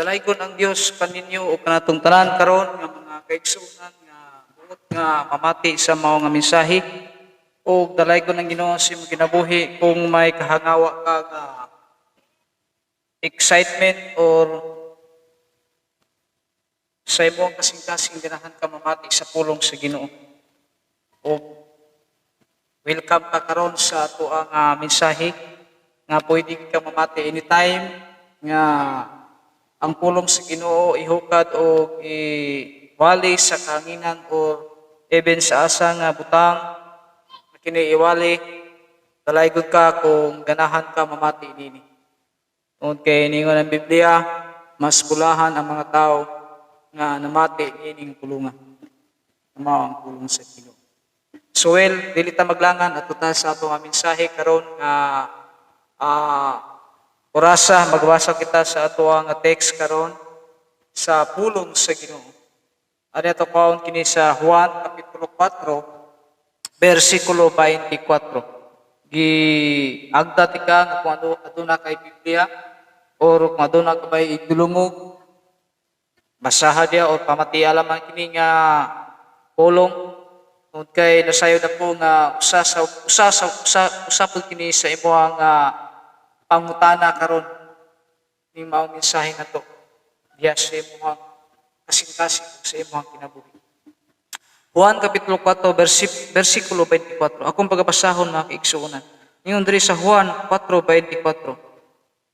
Dalaygon ang Dios kaninyo o kanatong tanan karon nga mga kaigsunan nga buot nga mamati sa mao nga mensahe o dalaygon ang Ginoo sa imong kinabuhi kung may kahangawa ka nga excitement or sa imong kasing-kasing ganahan ka mamati sa pulong sa Ginoo. O welcome ka karon sa ato ang mensahe nga pwede ka mamati anytime nga ang pulong sa Ginoo ihukad o iwali sa kanginan o even sa asa nga butang na kini iwali dalaygon ka kung ganahan ka mamati nini. Tungod kay ningon ang Biblia, mas bulahan ang mga tao nga namati nining pulungan. Mao ang pulong sa Ginoo. So dili ta maglangan at ta sa ato nga mensahe karon nga orasa magbasa kita sa ato nga text karon sa pulong sa Ginoo. Ari ato kaon kini sa Juan kapitulo 4 bersikulo 24. Agda tika nga kung aduna kay Biblia or kung aduna ka bay idulungog basaha dia or pamatialam ang kini nga pulong tungod kay nasayo na po nga usa pud kini sa imong pangutana karon ning mao mensahe nato diya sa imong kasing-kasing sa imong kinabuhi. Juan kapitulo 4 bersikulo 24. Akong pagabasahon mga kaigsuonan. Ingon diri sa Juan 4:24.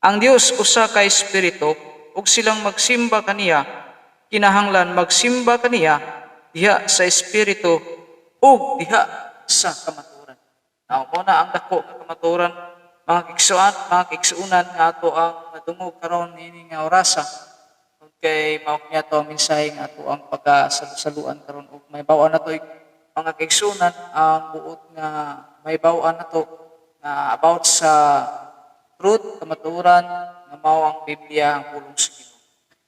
Ang Dios usa ka espiritu ug silang magsimba kaniya kinahanglan magsimba kaniya diha sa espiritu ug diha sa kamatuoran. Now mo na ang dako nga kamatuoran mga kaigsuonan nga ato ang madungog karon ini nga orasa kay mao niya to mensahe nga ato ang pagkasaluan karon ug may baw-an nato mga kaigsuonan ang buot nga may baw-an nato nga about sa truth kamatuoran nga mao ang Biblia ang pulong sa Ginoo.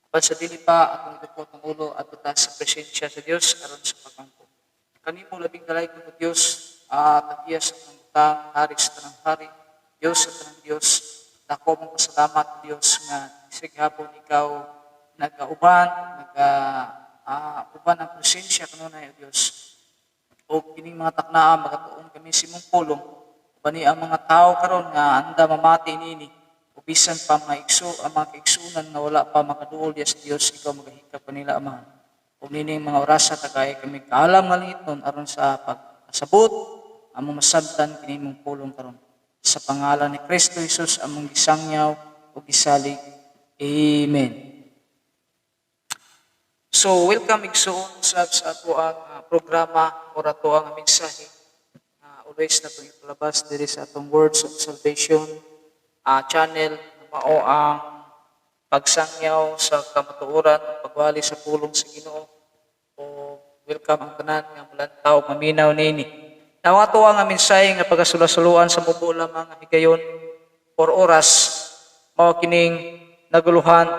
Apan sa dili pa atong dukot ng ulo at ta sa presensya sa Dios karon sa pagangko. Kanimo labing dalaygon nga Dios tagiya sa butang hari sa tanang hari Dios sa tanang Dios. Dako mong pasalamat Dios nga isig hapon ikaw nagauban, uban ang presensya kanunay o Dios. O kining mga taknaa magatuon kami sa imong pulong. Bani ang mga tao karon nga anda mamati nini. Ubisan pa ang mga kaigsunan nga wala pa makaduol diya sa Dios, ikaw magahika pa nila amahan. O nini mga orasa tagay kami kaalam nga liton aron sa pagkasabot among masabtan kini imong pulong karon. Sa pangalan ni Kristo Jesus among gisangyaw o gisalig. Amen. So, welcome igsoon sa ato ang programa o ato ang mensahe. Always na itong ipalabas diri sa atong Words of Salvation channel na mao ang pagsangyaw sa kamatuoran o pagwali sa pulong sa Ginoo. O welcome ang tanan nga mulantaw maminaw nini. Now ato ang mensahe nga pagasulasuloan sa mubo lamang nga higayon for oras mao kining naguluhan,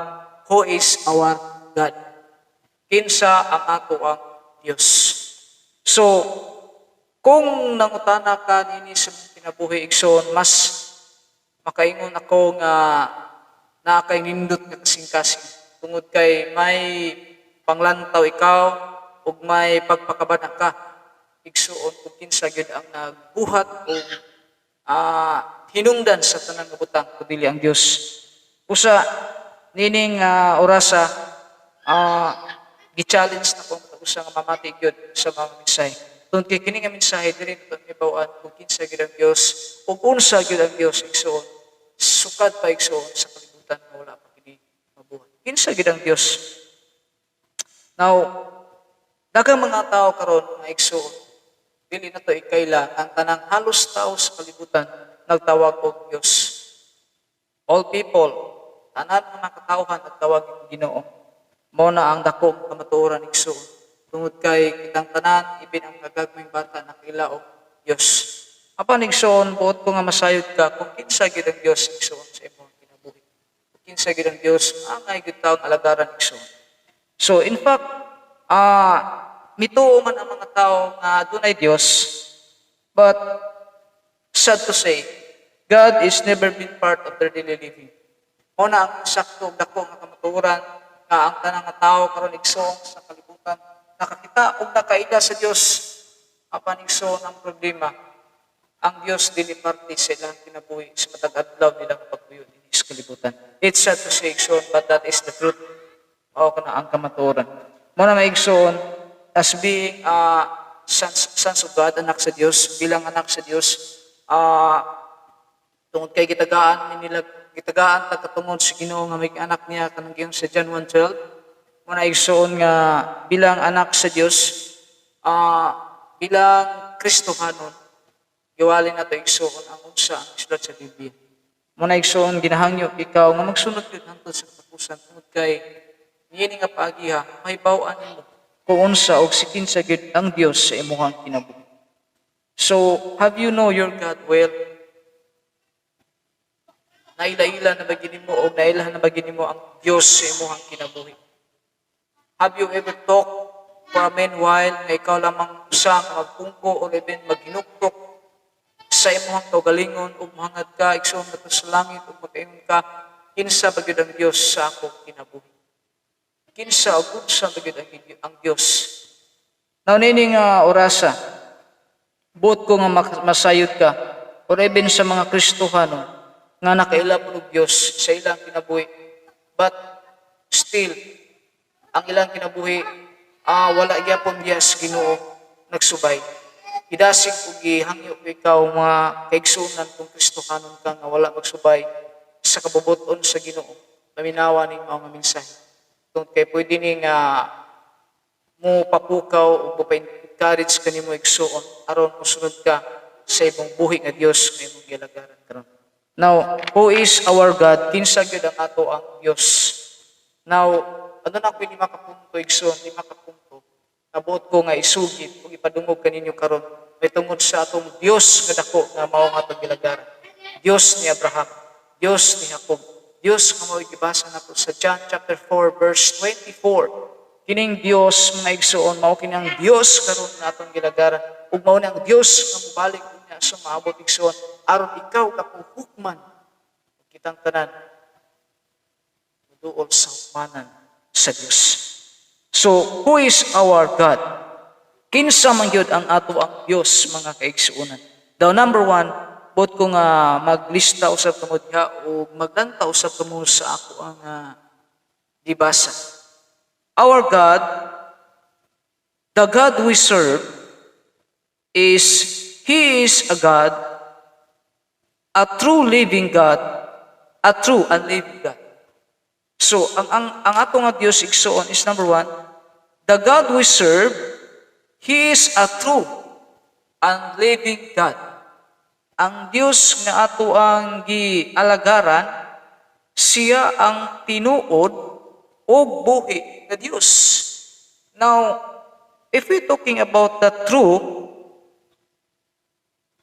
who is our God? Kinsa ang ato ang Dios. So, kung nangutana ka nini sa kinabuhi igsoon, mas makaingon ako nga nakakainindot nga kasing-kasing. Tungod kay may panglantaw ikaw ug may pagpakabana ka igsoon kung kinsa gyud ang nagbuhat o hinungdan sa tanan nga butang kundi ang Dios. Usa nining orasa gi-challenge na kung usa nga mamati gyud sa mga mensahe. Tungod kay kini nga mensahe diri nato ibaw-an kung kinsa gyud ang Dios ug unsa gyud ang Dios igsoon. Sukad pa igsoon sa kalibutan nga wala pa kini mabuhat. Kinsa gyud ang Dios? Now, daghang mga tao karon nga igsoon dili nato ikaila ang tanang halos tao sa kalibutan nagtawag og Dios. All people, tanan mga katawhan nagtawag og Ginoo. Mao na ang dako kamatuoran igsoon. Tungod kay kitang tanan ibin ang nagagmayng bata nakila og Dios. Apan igsoon buot ko nga masayod ka kung kinsa gyud ang Dios igsoon sa imong kinabuhi. Kung kinsa gyud ang Dios angay gyud taong aladaran igsoon. So in fact, mituo man ang mga tao nga adunay Dios, but sad to say, God is never been part of their daily living. Mao na ang sakto dako nga kamatuoran nga ang tanang nga tawo karon igsoon sa kalibutan nakakita ug nakaida sa Dios apan igsoon ang problema. Ang Dios dili parte sa ilang kinabuhi sa matag adlaw nilang pagpuyo dinhi sa kalibutan. It's sad to say igsoon, but that is the truth. Mao kana ang kamatuoran. Mao na maigsoon as being sons of God, anak sa Dios, bilang anak sa Dios, tungod kay gitagaan nila gitagaan ta katungod sa Ginoo nga may anak niya kanang giyon sa John 1:12. Mao na igsoon nga bilang anak sa Dios, bilang Kristohanon, giwali na to igsoon ang unsa ang islat sa Biblia. Muna igsoon ginahangyo ikaw nga magsunod gyud hangtod sa katapusan tungod kay niini nga paagiha mahibaw-an nimo kung unsa og si kinsa gyud ang Dios sa imong kinabuhi. So, have you know your God well? Naila-ila na ba ginimo o nailahan na ba ginimo ang Dios sa imong kinabuhi? Have you ever talked for a meanwhile nga ikaw lamang usa nga magpungko o even maghinuktok sa imong kaugalingon ug mahangad ka igsoon ngadto sa langit ug makaingon ka kinsa ba gyud ang Dios sa akong kinabuhi? Kinsa ug unsa ba gyud ang Dios? Now nini nga orasa buot ko nga masayod ka or even sa mga Kristohanon nga nakailap og Dios sa ilang kinabuhi, but still ang ilang kinabuhi wala gyapon diya sa Ginoo nagsubay. Idasig ug gihangyo ikaw mga kaigsuonan kung Kristohanon ka nga wala magsubay sa kabubuton sa Ginoo. Paminawa ning mga mensahe. Tungod kay pwede ni nga mo papukaw o pa-encourage kanimo igsuon aron mosunod ka sa imong buhi nga Dios nga imong gilagaran karon. Now, who is our God? Kinsa gyud ang ato ang Dios? Now, ano na ko lima ka punto igsoon, lima ka punto. Nabuot ko nga isugid ug ipadungog kaninyo karon may tungod sa atong Dios nga dako nga mao nga atong gilagaran. Dios ni Abraham, Dios ni Jacob, Dios nga mao gibasa nato sa John chapter 4 verse 24. Kining Dios mga igsoon mao kini ang Dios karon nga atong gilagaran ug mao ni ang Dios nga mobalik niya sa maabot igsoon aron ikaw kapuhukman kitang tanan duol sa hukmanan sa Dios. So, who is our God? Kinsa man gyud ang ato ang Dios mga kaigsuonan? Daw number 1, bot ko nga maglista usab kamo diha o maglantaw usab kamo sa ako ang gibasa. Our God, the God we serve He is a God, a true living God, a true and living God. So, ang ato nga Dios igsoon is number 1, the God we serve, He is a true and living God. Ang Dios nga ato ang gialagaran, siya ang tinuod o buhi nga Dios. Now, if we're talking about the true,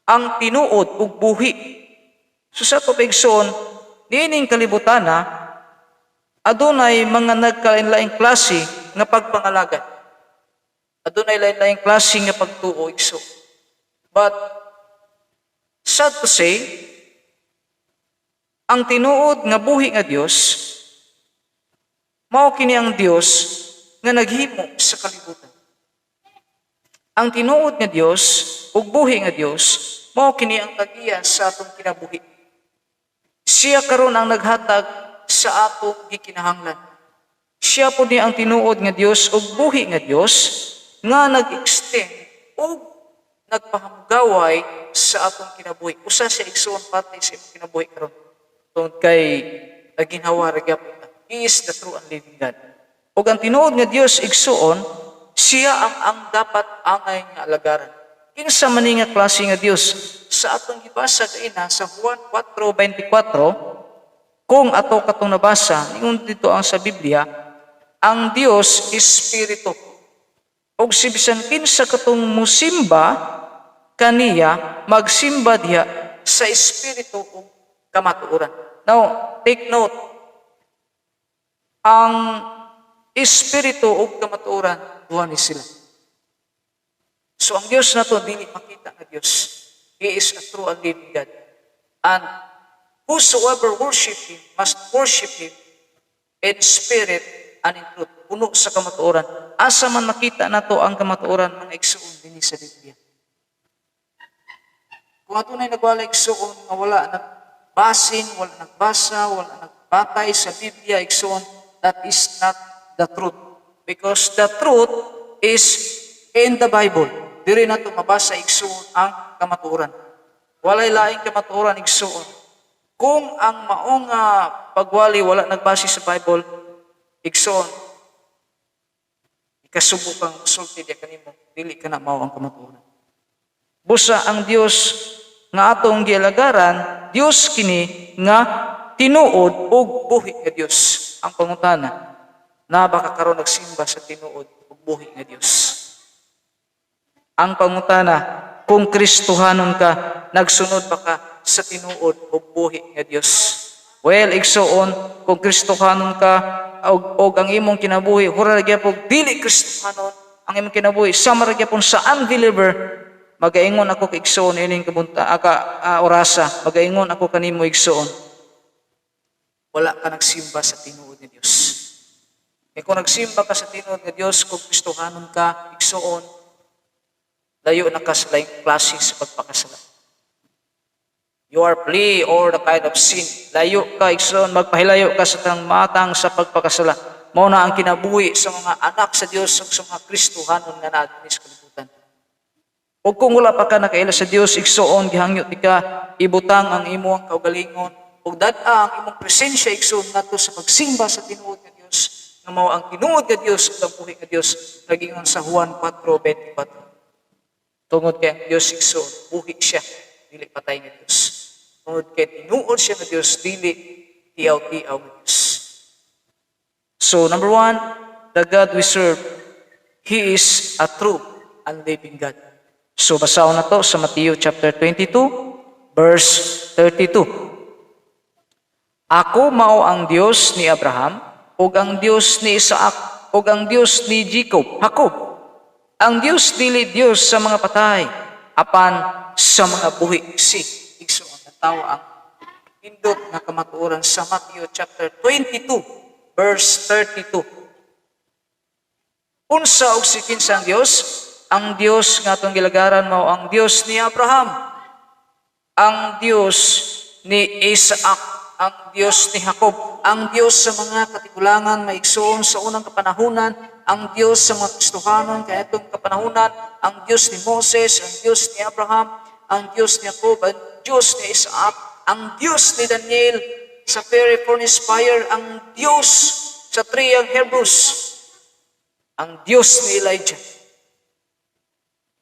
ang tinuod o buhi, so sa pagigsoon, niining kalibutana, adunay mga nagkalain-laing klase nga pagpangalagan. Adunay lain-laing klase nga pagtuo igso. But sad to say, ang tinuod nga buhi nga Dios mao kini ang Dios nga naghimo sa kalibutan. Ang tinuod nga Dios ug buhi nga Dios mao kini ang tagiya sa atong kinabuhi. Siya karon ang naghatag sa atong gikinahanglan. Siya po ni ang tinuod nga Dios ug buhi nga Dios nga nag-extend ug nagpahamugaway sa atong kinabuhi. Usa siya igsoon pati sa imong kinabuhi karon. Tungod kay ginhawa ra gyapon. He is the true and living God. Ug ang tinuod nga Dios igsoon, siya ang dapat angay nga alagaran. Kinsa man nga klase nga Dios? Sa atong gibasa kaina sa Juan 4:24, kung ato katong nabasa, ingon dito ang sa Biblia, ang Dios Espiritu. Og si bisan kinsa katong musimba kaniya, magsimba diha sa Espiritu ug kamatuoran. Now, take note, ang Espiritu ug kamatuoran, duha ni sila. So ang Dios nato dili makita nga Dios. He is a true and living God. And Whosoever worship Him must worship Him in spirit and in truth. Puno sa kamatuoran. Asa man makita nato ang kamatuoran mga igsuon dinhi sa Biblia. Kung ato na'y nagwala igsuon nga wala nagbasin, wala nagbasa, wala nagbatay sa Biblia igsuon, that is not the truth. Because the truth is in the Bible. Diri nato mabasa igsuon ang kamatuoran. Walay laing kamatuoran igsuon. Kung ang maong pagwali wala nagbase sa Bible, igsoon, ikasubo kang sulti diya kanimo, dili ka na mao ang kamatuoran. Busa ang Dios nga atong gialagaran, Dios kini nga tinuod og buhi nga Dios. Ang pangutana, na baka karon nagsimba sa tinuod og buhi nga Dios? Ang pangutana, kung Kristohanon ka, nagsunod ba ka sa tinuod o buhi nga Dios? Well, igsoon, kung Kristohanon ka, og ang imong kinabuhi, hura gyapon dili Kristohanon, ang imong kinabuhi, sama gyapon sa unbeliever, magaingon ako kay igsoon ining kabunta, orasa, magaingon ako kanimo igsoon. Wala ka nagsimba sa tinuod nga Dios. E kung nagsimba ka sa tinuod nga Dios, kung Kristohanon ka, igsoon, layo na ka sa laing klase sa pagpakasala. You are flee or the kind of sin. Layo ka, igsoon, magpahilayo ka sa tang matang sa pagpakasala. Mao na ang kinabuhi sa mga anak sa Dios ug sa mga Kristohanon nga naadto sa kalibutan. Ug kung wala pa ka nakaila sa Dios, igsoon, gihangyo ti ka, ibutang ang imong kaugalingon ug dad-a ang imong presensya igsoon ngadto sa pagsimba sa tinuod nga Dios. Nga mao ang tinuod nga Dios ug ang buhi nga Dios nagingon sa Juan 4:24. Tungod kay ang Dios igsoon, buhi siya, dili patay nga Dios. Tungod kay tinuod siya nga Dios, dili tiyaw-tiyaw nga Dios. So, number 1, the God we serve, He is a true and living God. So, basahon na to sa Matthew chapter 22, verse 32. Ako mao ang Dios ni Abraham, ug ang Dios ni Isaac, ug ang Dios ni Jacob. Ang Dios dili Dios sa mga patay, apan sa mga buhi. Igsoon na tawo ang pindot na kamatuoran sa Matthew chapter 22, verse 32. Unsa og sikinsa ang Dios? Ang Dios nga atong gilagaran mao ang Dios ni Abraham, ang Dios ni Isaac, ang Dios ni Jacob, ang Dios sa mga katigulangan maigsoon sa unang kapanahunan, ang Diyos sa mga Kristohanon kaya itong kapanahunan, ang Diyos ni Moses, ang Diyos ni Abraham, ang Diyos ni Jacob, ang Diyos ni Isaac, ang Diyos ni Daniel sa fiery furnace fire, ang Diyos sa triyang Hebrews, ang Diyos ni Elijah.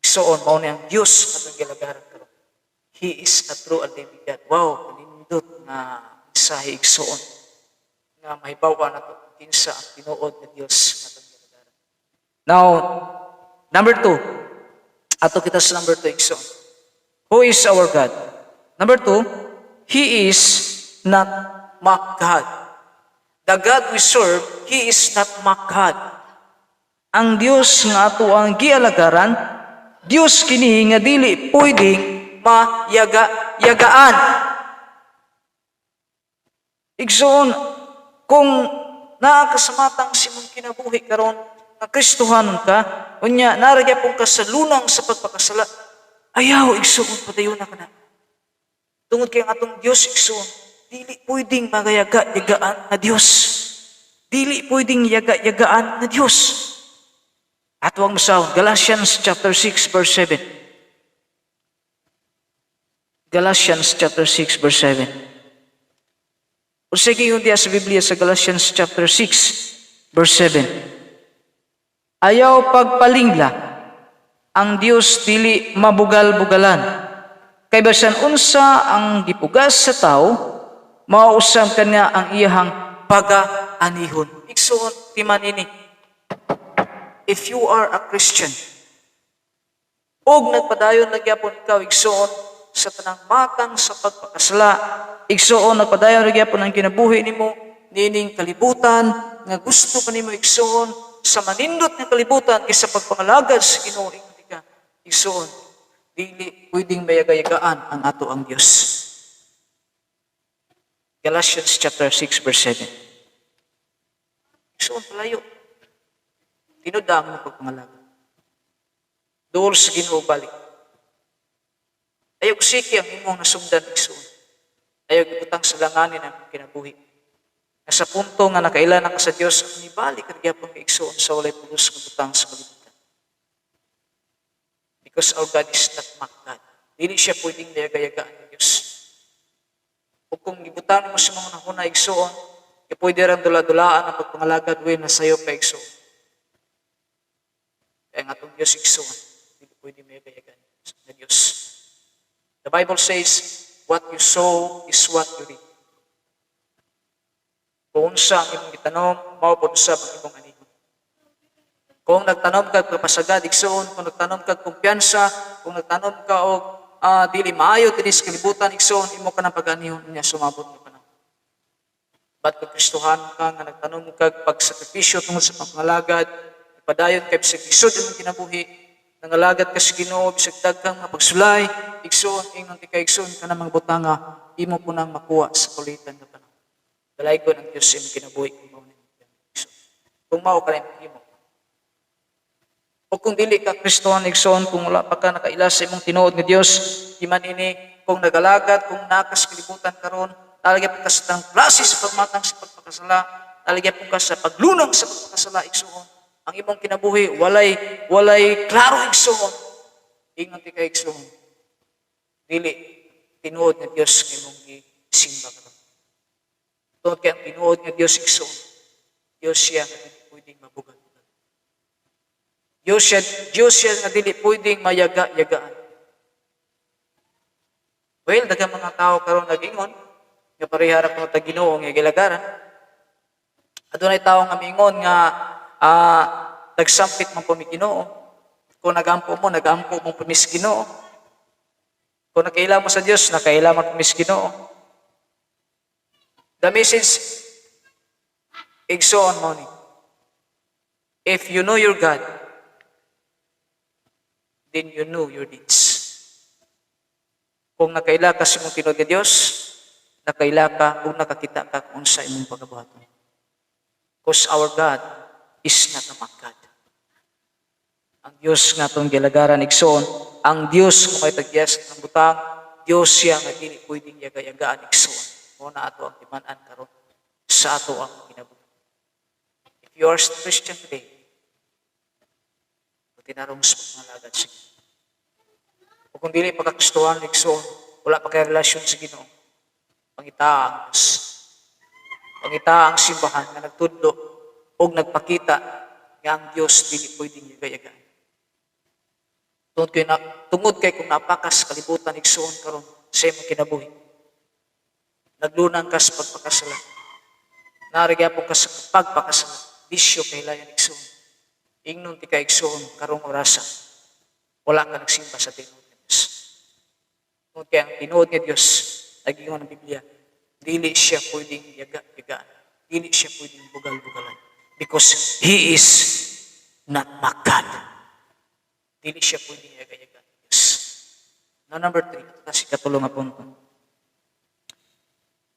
Igsoon, mao ni ang Diyos atong gilagaran karon. He is a true and living God. Wow, kanindot na isahi igsoon nga mahibawa na to kinsa ang tinuod nga Dios nga atong gilagaran. Now, number 2. Ato kita sa number 2 igsoon. Who is our God? Number 2, He is not mock God. The God we serve, He is not mock God. Ang Dios nga ato ang gialagaran, Dios kini nga dili pwedeng mayagaan. Igsoon, kung nakakasamatang si mong kinabuhi karon nga Kristohanon ka, unya naragya pong kasalunang sa pagpakasala, ayaw, igsoon, padayon na ka na. Tungod kay ang atong Diyos, igsoon, dili pwedeng magayaga-yagaan na Diyos. Dili pwedeng yaga-yagaan na Diyos. Ato ang masahon, Galatians chapter 6, verse 7. Galatians chapter 6, verse 7. O sige yung diya sa Biblia sa Galatians chapter 6, verse 7. Ayaw pagpalingla, ang Dios dili mabugal-bugalan. Kay basan unsa ang gipugas sa tao, mauusam kanya ang iyahang pag-aanihon. Igsoon, timan ini. If you are a Christian, og nagpadayon nagyapon ikaw, igsoon, sa tanang matang sa pagpakasala, igsoon, nagpadayon nagyapon ang kinabuhi nimo, nining kalibutan, nga gusto ka nimo igsoon, sa manindot ng kalibutan, kaysa pagpangalagad sa Ginoo, ka, igsoon, dili pwedeng mayaga-yagaan ang ato ang Dios. Galatians chapter 6 verse 7. Igsoon palayo. Tinudang mo pagpangalaga. Dool sa Ginoo balik. Ayaw siki ang imong nasumdan igsoon. Ayaw gibutang sa langanin ang kinabuhi. Nasa punto nga nakailan ka sa Dios ang ibalik ang gyapon ka igsoon sa walay pulos nga butang sa kalibutan. Because our God is not mock God. Dili siya pwedeng mayaga-yagaan ng Diyos. O kung gibutang mo sa mga nahuna igsoon, pwede rin dula-dulaan ang pagpangalagad when na sayo pa igsoon. Kaya nga itong Diyos igsoon, hindi pwede mayaga-yagaan ng Diyos. The Bible says, what you sow is what you reap. Kung sa ang imong gitanom, maupod sa ang imong anino. Kung nagtanom ka kapasagad, igsoon, kung nagtanom ka kumpiyansa, kung nagtanom ka o dili maayo, tinis kalibutan, igsoon, imo ka ng pag-anihon niya, sumabot mo ka na. Ba't kung Kristohan ka, nga nagtanom ka pagsakripisyo tungkol sa pangalagat, padayon kay bisag isod ang kinabuhi, nangalagad ka sa Ginoo, bisag daghang mapagsulay, igsoon, ingnon ti ka igsoon ka na mga butanga, imo po nang makuha sa kulitan na panahon. Balay ko ng Diyos yung kinabuhi kung mao na igsoon. Kung mao ka rin imo. O kung dili ka Kristohan igsoon, kung wala pa ka nakaila sa imong tinuod nga Dios, di man ini kung nagalagad, kung nakas kalibutan karon, talagya po ka sa tang klase sa pagmatang sa pagpakasala, talagya po ka sa paglunong sa pagpakasala igsoon. Ang imong kinabuhi walay klaro igsoon. Ingon ti ka igsoon. Dili tinuod nga Dios nga imong gisimba karon. Tungod kay ang tinuod nga Dios igsoon. Dios siya nga dili pwedeng mabugat. Dios siya nga dili pwedeng mayaga-yagaan. Well, daghang mga tao karon nag-ingon nga parehara kuno ta Ginoo nga gilagaran. Adunay tawo nga mingon nga nagsampit mo pami Ginoo. Kung nagampo mo pamis Ginoo. Kung nakaila mo sa Dios, nakaila mo pamis Ginoo. The message igsoon mo ni. If you know your God, then you know your deeds. Kung nakaila ka sa imong tinuod nga Dios, nakaila ka kung nakakita ka kung sa imong pagkabuhaton. Because our God is not a mock God. Ang Diyos nga itong gilagaran igsoon, ang Diyos kung may tagyas ng butang, Diyos siya nga dili pwedeng yaga-yagaan igsoon. Muna ato ang timan-an karon sa ato ang kinabuhi. If you are Christian today, tinarong sa pagmalagad sa Ginoo. O kung dili pagkakristohan igsoon, wala pa kay relasyon sa Ginoo. Pangita ang Diyos. Pangita ang simbahan na nagtudlo o nagpakita nga ang Diyos dili pwedeng yaga-yagaan. Tungod kay kung napakas kalibutan igsoon karon sa imong kinabuhi. Naglunang ka sa pagpakasala. Narigya po ka sa pagpakasala. Bisyo kay layan igsoon. Ingnon ti ka igsoon karong orasa. Wala ka nagsimba sa tinuod nga Dios. Tungod kay ang tinuod nga Dios, nagingon ang Biblia, dili siya pwedeng yaga-yagaan. Dili siya pwedeng bugal-bugalan. Because He is not mock God. Dili siya pwedeng yaga-yagaan ng Diyos. Now number 3, ito si katulong nga punto.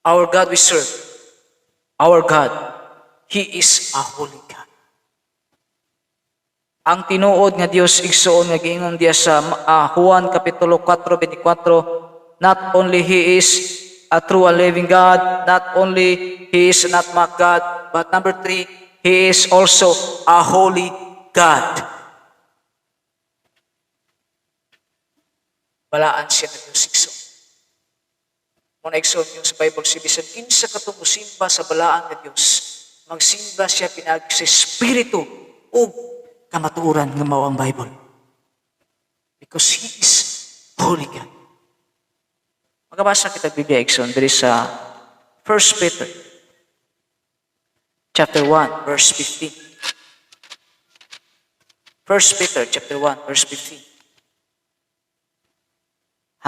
Our God we serve. Our God, He is a holy God. Ang tinuod nga Dios igsoon nga giingon diya sa Juan kapitulo 4:24, not only He is a true and living God, not only He is not mock God, but number 3, He is also a holy God. Balaan siya nga Dios igsoon. Muna igsoon yung sa Bible, si bisan kinsa katong musimba sa balaan nga Dios, magsimba siya pinag sa Espiritu o kamatuoran nga mao ang Bible. Because He is holy God. Magabasa kita Biblia igsoon diri sa 1 Peter chapter 1 verse 15. 1 Peter chapter 1 verse 15.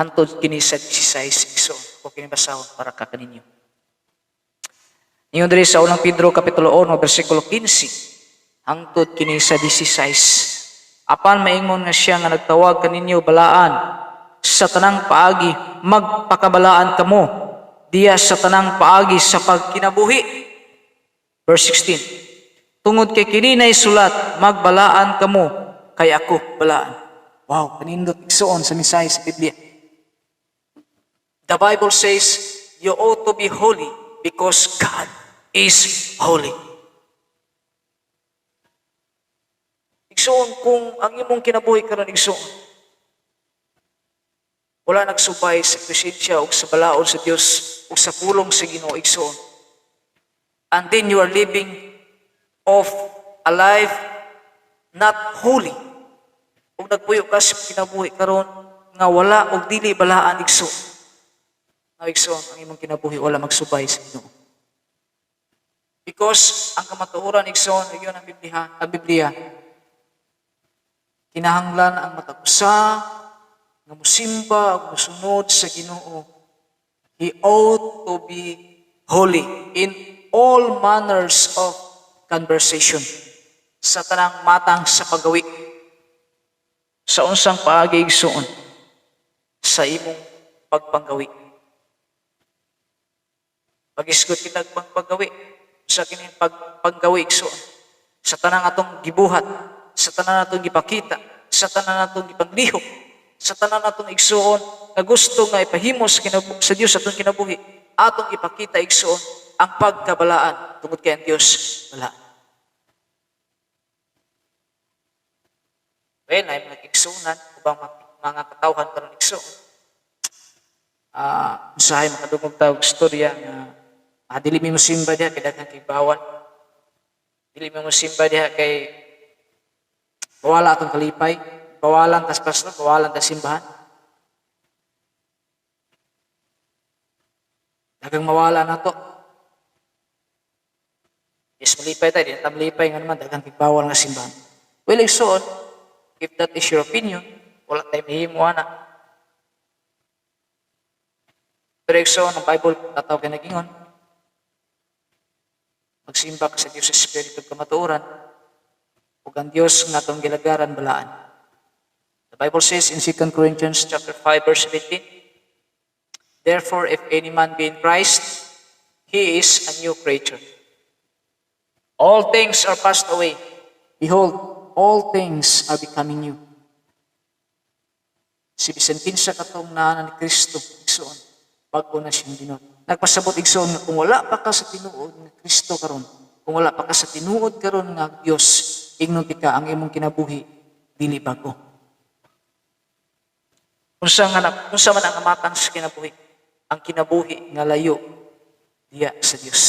Hantod kini sa 16 igsoon ko kini basahon para ka kaninyo. Ingon diri sa unang Pedro kapitulo 1 bersikulo 15. Hangtod kini sa 16. Apan maingon nga siya nga nagtawag kaninyo balaan sa tanang paagi, magpakabalaan kamo, diya sa tanang paagi sa pagkinabuhi. Verse 16. Tungod kay kini nay sulat, magbalaan kamo kay ako balaan. Wow, kanindot igsoon sa mensahe sa Biblia. The Bible says, you ought to be holy because God is holy. Igsoon, kung ang imong kinabuhi karon igsoon, wala nagsubay sa presensya o sa balaod sa Dios o sa pulong sa Ginoo igsoon. And then you are living of a life not holy. Kung nagpuyo ka sa kinabuhi karon nga wala og dili balaan igsoon. Igsoon, ang imong kinabuhi wala magsubay sa Ginoo. Because ang kamatuoran igsoon iyon ang Biblia. Kinahanglan ang matag usa nga mosimba ug mosunod sa Ginoo. He ought to be holy in all manners of conversation. Sa tanang matang sa paggawi. Sa unsang paagi igsoon sa imong pagpanggawi. Pag-isgot kita paggawi sa kining paggawi igsoon sa tanang atong gibuhat, sa tanan natong gipakita, sa tanan natong gipanglihok, sa tanan natong igsoon nga gusto nga ipahimos sa Dios atong kinabuhi, atong ipakita igsoon ang pagkabalaan tungod kay ang Dios balaan. Well, ay mga igsunan ubang mga katawhan karon igsoon. Usahay makadungog tawag istorya nga dili mi mosimba diha kay daghang kay bawal. Dili mi mosimba diha kay bawala atong kalipay, bawalan tas pastor, bawalan tas simbahan. Daghang mawala na to. Yes, malipay tayo, di na malipay nga naman, daghang kay bawal nga simbahan. Well, igsoon, if that is your opinion, wala tayo mahimo na. Pero igsoon, ang Bible, tataw ka nagingon, magsimba ka sa Diyos sa Espiritu kamatuoran, ug ang Diyos nga itong gilagaran balaan. The Bible says in 2 Corinthians chapter 5, verse 17, therefore, if any man be in Christ, he is a new creature. All things are passed away. Behold, all things are becoming new. Si Bisantin sa katong naanan ni Kristo, igsoon, bago na siyang dinot. Nagpasabot igsoon nga kung wala pa ka sa tinuod nga Kristo karon, kung wala pa ka sa tinuod karon nga Dios, ingnon ka ang imong kinabuhi dili bago. Unsa man ang matang sa kinabuhi? Ang kinabuhi nga layo diya sa Dios.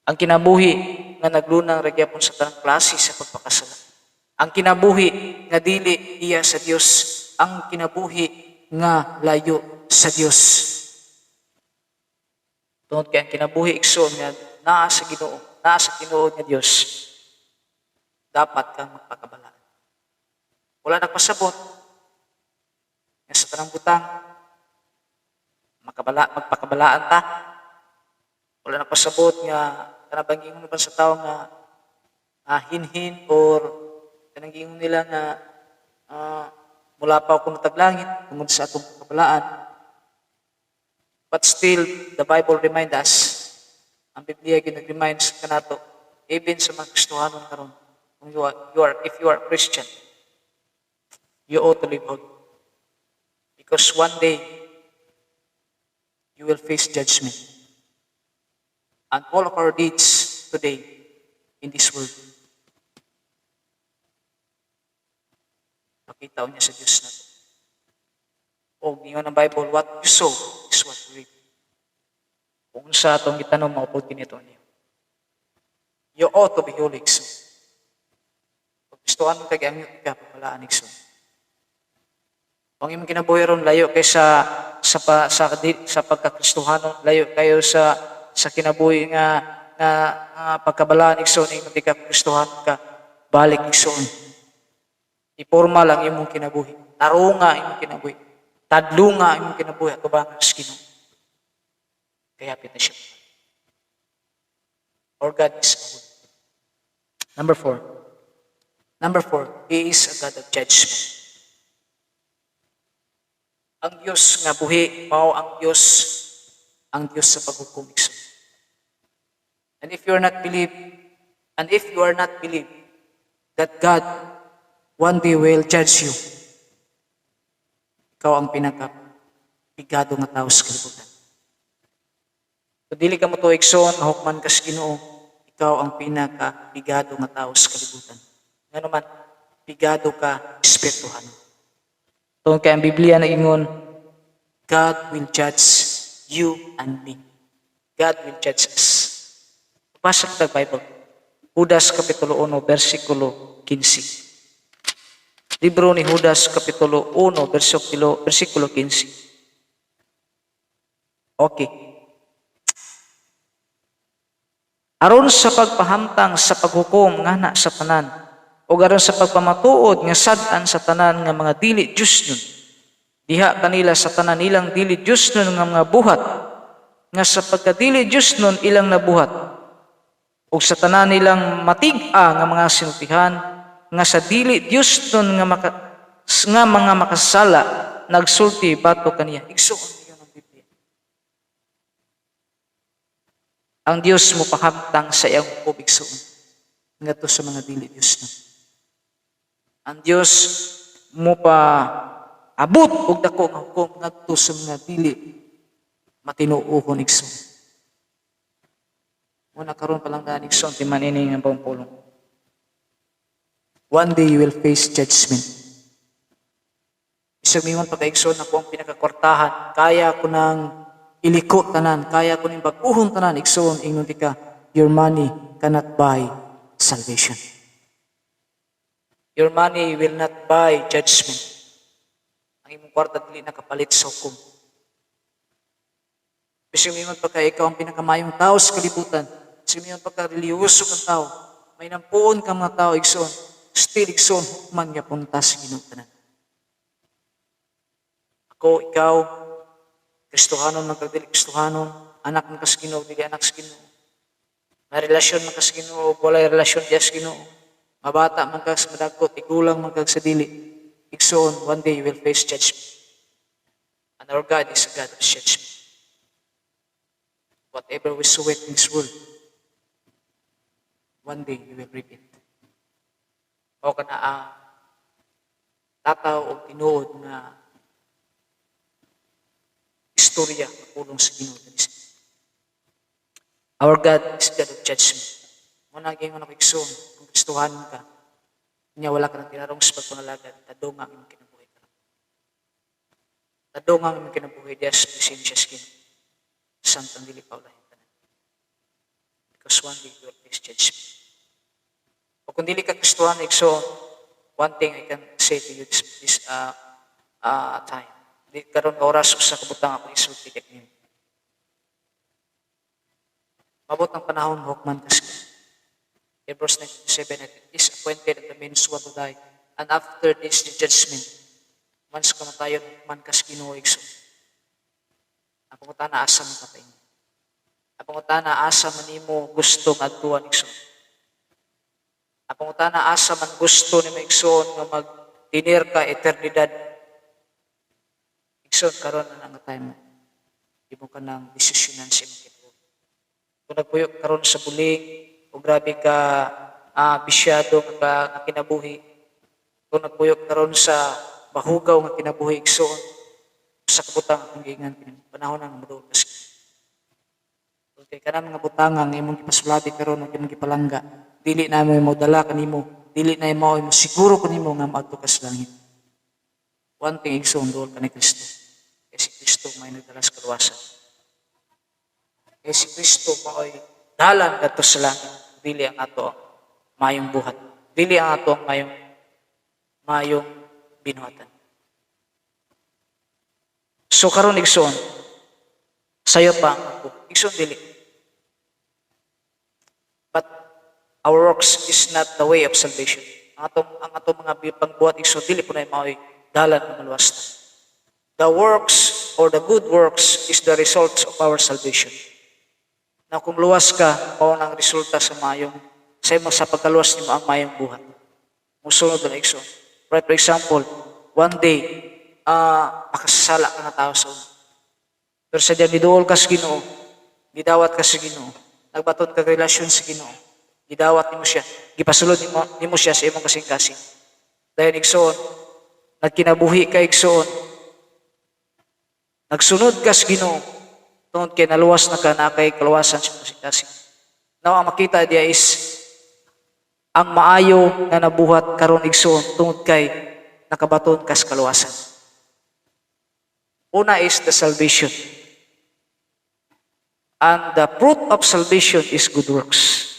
Ang kinabuhi nga naglunang ra gyapon sa tanang klase sa pagpakasala. Ang kinabuhi nga dili diya sa Dios. Ang kinabuhi nga layo sa Dios. Tungod kay ang kinabuhi igsoon nga naa sa Ginoo, naa sa tinuod nga Dios, dapat kang magpakabalaan. Wala nagpasabot nga sa tanang butang magpakabalaan ta. Wala nagpasabot nga kanabanging mo sa tao nga hinhin or kananging nila nga mula pa ako nataglangit tungod sa atong pagkabalaan. But still, the Bible reminds us, ang Biblia ginag-reminds kanato, even sa mga Kristohanon karon, kung if you are a Christian, you ought to live holy. Because one day, you will face judgment. And all of our deeds today in this world, makita niya sa Diyos na ito. O, ngayon ang Bible, what you sow is what you reap. Kung sa atong itanong, maupod kinito niyo. You ought to be holy, so. Pag gustuhan mo kag-amit ka, papalaan, so. Kung imong kinabuhi ron, layo kay sa pagkakristuhanon, layo kayo sa kinabuhi nga pagkabalaan, so, ni hindi ka kristuhanon ka, balik, so. Iporma lang imong kinabuhi. Tarunga imong kinabuhi. Tadlunga imong kinabuhi. Ito ba ang Ginoo? Kaya pita siya. Or God is good. Number 4. He is a God of judgment. Ang Diyos nga buhi, mao ang Diyos ang Dios sa paghukom igsoon. And if you are not believe that God one day will judge you, ikaw ang pinaka-pigado nga tao sa kalibutan. Kung dili ka mo to igsoon, mahukman ka sa Ginoo, ikaw ang pinaka-pigado nga tao sa kalibutan. Nga naman, pigado ka espirituhan. Tungkol kaya ang Biblia na ingon, God will judge you and me. God will judge us. Basa kita Bible. Judas Kapitulo 1, versikulo 15. Libro ni Judas Kapitulo 1, versikulo 15. Okay. Aron sa pagpahamtang sa paghukom ngana sa tanan, o aron sa pagpamatuod nga sad-an sa tanan nga mga dili Dios nun. Diha kanila sa tanan ilang dili Dios nun nga mga buhat, nga sa pagkadili Dios nun ilang nabuhat, o sa tanan nilang matig-a nga mga sinultihan, nga sa dili Dios nun nga mga makasala nagsulti bato kaniya. Igsuon niyo ng Biblia. Ang Dios mo pahamtang sa iyang hukom igsuon ngadto sa mga dili Dios nun. Ang Dios mo pa abot og dako nga hukom ngadto sa mga dili matinuohon igsoon. Muna karon pa lang daan igsoon ti manini nga pulong. One day you will face judgment. Isang mingon pagkaigsoon ako ang pinakakwartahan, kaya ko nang iliko tanan, kaya ko ning baguhon tanan igsoon ingon ti ka, your money cannot buy salvation. Your money will not buy judgment. Ang imong kwarta dili nakapalit sa hukom. Bisig mingon pagka ikaw ang pinakamayong tao sa kalibutan, bisig mingon pagka reliyoso kang tao, may nampuon ka mga tao igsoon, still igsoon hukman nga punta sa Ginoo tanan. Ako, ikaw, Kristohanon magkadili Kristohanon, anak ng kas Ginoo, dili anak sa Ginoo. May relasyon man kas Ginoo, walay relasyon diya sa Ginoo. Mabata man kas madagkot, igulang man kag sa dili. Igsoon, one day you will face judgment. And our God is a God of judgment. Whatever we sow in this world, one day you will reap it. O ka na tataw o tinuod na istorya pulong sa Ginoo. Our God is God of judgment. Muna gyud mo igsoon kung Kristohanon ka. Nya wala ka nang tinarong sa pagpangalagad, tadong ang imong kinabuhi ka. Tadong ang imong kinabuhi diya sa presensya sa Ginoo. Santang dili paulahin tanan. Because one day you will face judgment. O kung dili ka Kristohanon igsoon, one thing I can say to you this time. Di karon oras sa kabutang ako isulti kay ninyo. Mabot ang panahon hukman kas. Hebrews 9:7, it is appointed that the men who to die, and after this the judgment. Once kamatayon hukman kas Ginoo igsoon. Ang pangutana asa man patay. Ang pangutana asa man nimo gusto nga adtuan igsoon. Ang pangutana asa man gusto nimo igsoon nga mag-dinner ka eternidad. Igsoon karon na nga time. Imo ka nang desisyonan sa imong kinabuhi. Kung nagpuyo karon sa bulig, o grabe ka bisyado nga kinabuhi, kung nagpuyo karon sa mahugaw nga kinabuhi igsoon, sa kabutang ang giingan panahon ang maduol kas. Okay, kanang mga butang ang imong gipasulati karon ug imong gipalangga, dili na mo dala kanimo, dili na mo siguro kanimo nga maadto ka sa langit. One thing igsoon duol ka ni Kristo. Kaya si Kristo may nagdala sa kaluwasan. Kaya si Kristo mao'y dalan kadto sa langit. Dili ang ato ang mayong buhat. Dili ang ato ang mayong binuhatan. So karon igsoon, sayo pa ang igsoon dili. But our works is not the way of salvation. Ang atong mga pangbuhat igsoon dili po na mao'y dalan nga maluwas. The works or the good works is the result of our salvation. Na kung luwas ka, mao nang resulta sa sa pagkaluwas nimo ang mayong buhat. Musunod na igsoon. For example, one day, makasasala ka na tao sa una. Pero sa diyan niduol ka sa Ginoo, gidawat ka sa Ginoo, nagbaton ka relasyon sa Ginoo, gidawat nimo siya, gipasulod nimo siya sa imong kasing-kasing. Dahil igsoon, nagkinabuhi ka igsoon, nagsunod ka sa Ginoo, tungod kay naluwas na ka na kay kaluwasan sa kasing-kasing. Now ang makita diya is ang maayo nga nabuhat karon igsoon tungod kay nakabaton ka sa kaluwasan. Una is the salvation. And the fruit of salvation is good works.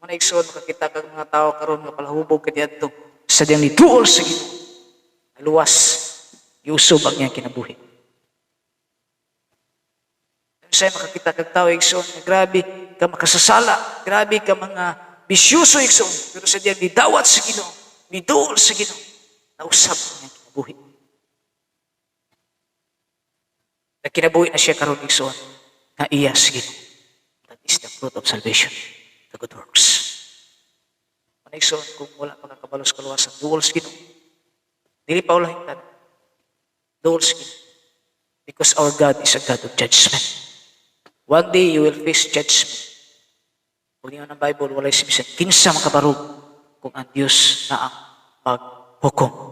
Muna igsoon makakita kag mga tao karon nga palahubog ka diadto sa diyang nituol sa Ginoo. Luwas, iusob ang iyang kinabuhi. Say makakita kag tao igsoon nga grabe ka makasasala, grabe ka mga bisyoso igsoon, pero sa diyang nidawat sa Ginoo, niduol sa Ginoo, nausab ang iyang kinabuhi. Nagkinabuhi na siya karon igsoon nga iya sa Ginoo. That is the fruit of salvation, the good works. Muna igsoon kung wala pa kakabalo sa kaluwasan, duol sa Ginoo. Dili pa ulah hingtad. Duol sa Ginoo. Because our God is a God of judgment. One day you will face judgment. Kung niyo ng Bible, walay sibisan, kinsa makabarog kung ang Diyos na ang maghukom.